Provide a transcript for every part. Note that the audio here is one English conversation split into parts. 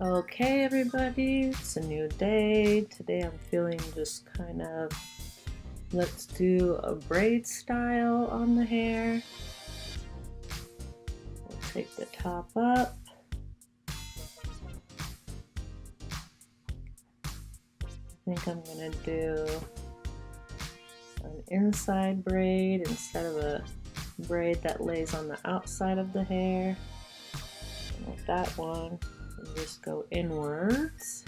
Okay, everybody, it's a new day. Today I'm feeling just kind of, let's do a braid style on the hair. We'll take the top up. I think I'm gonna do an inside braid instead of a braid that lays on the outside of the hair. And with that one, we just go inwards.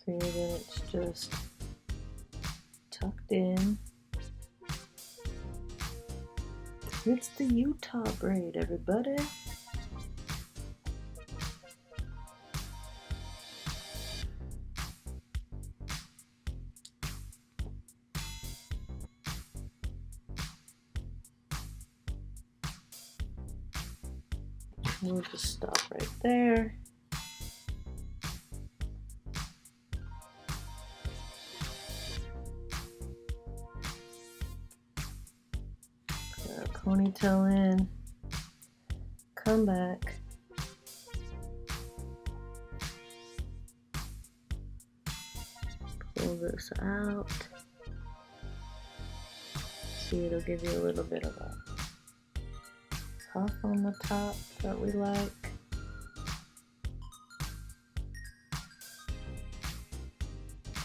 See that it's just tucked in. It's the Utah braid, everybody. We'll just stop right there. Ponytail in, come back, pull this out. See, it'll give you a little bit of a puff on the top that we like.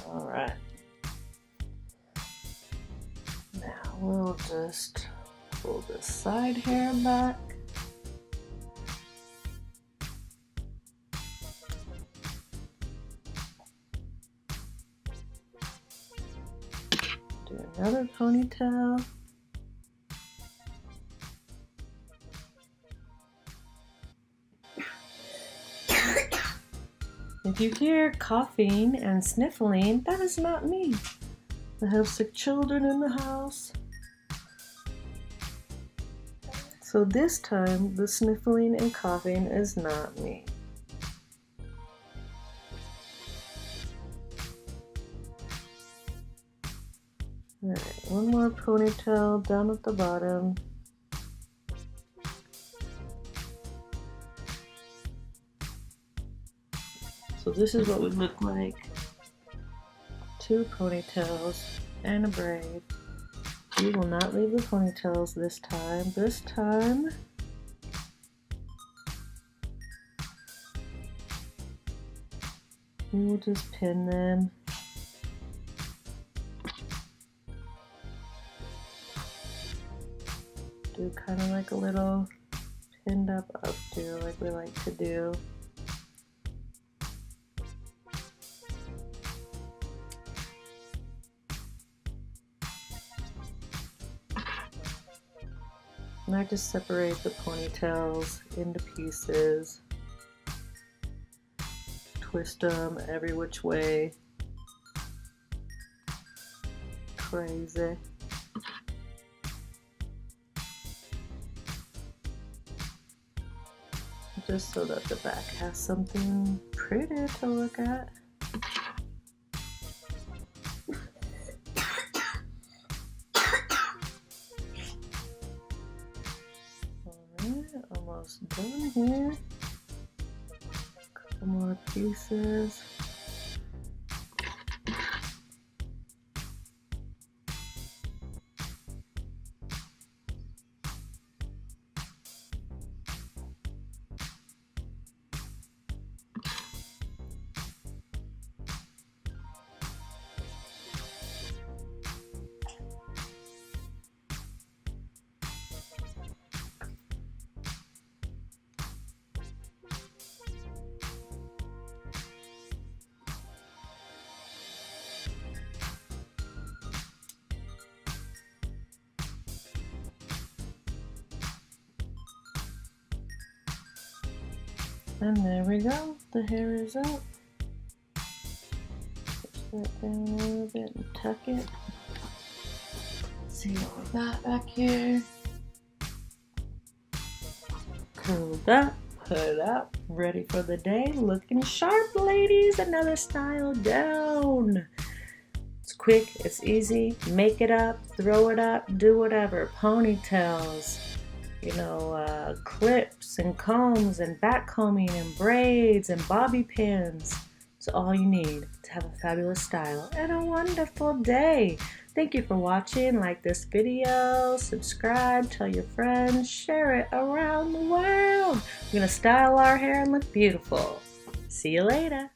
All right, now we'll just pull the side hair back. Do another ponytail. If you hear coughing and sniffling, that is not me. I have sick children in the house. So this time, the sniffling and coughing is not me. All right, one more ponytail down at the bottom. So this is what would look like. 2 ponytails and a braid. We will not leave the ponytails this time. This time, we will just pin them. Do kind of like a little pinned up updo like we like to do. And I just separate the ponytails into pieces, twist them every which way. Crazy. Just so that the back has something pretty to look at. Almost done here. Couple more pieces. And there we go, the hair is up. Push that down a little bit and tuck it. See what we got back here. Curled up, put up, ready for the day. Looking sharp, ladies. Another style down. It's quick, it's easy. Make it up, throw it up, do whatever. Ponytails, you know, clips and combs and back combing and braids and bobby pins. It's all you need to have a fabulous style and a wonderful day. Thank you for watching. Like this video, subscribe, tell your friends, share it around the world. We're gonna style our hair and look beautiful. See you later.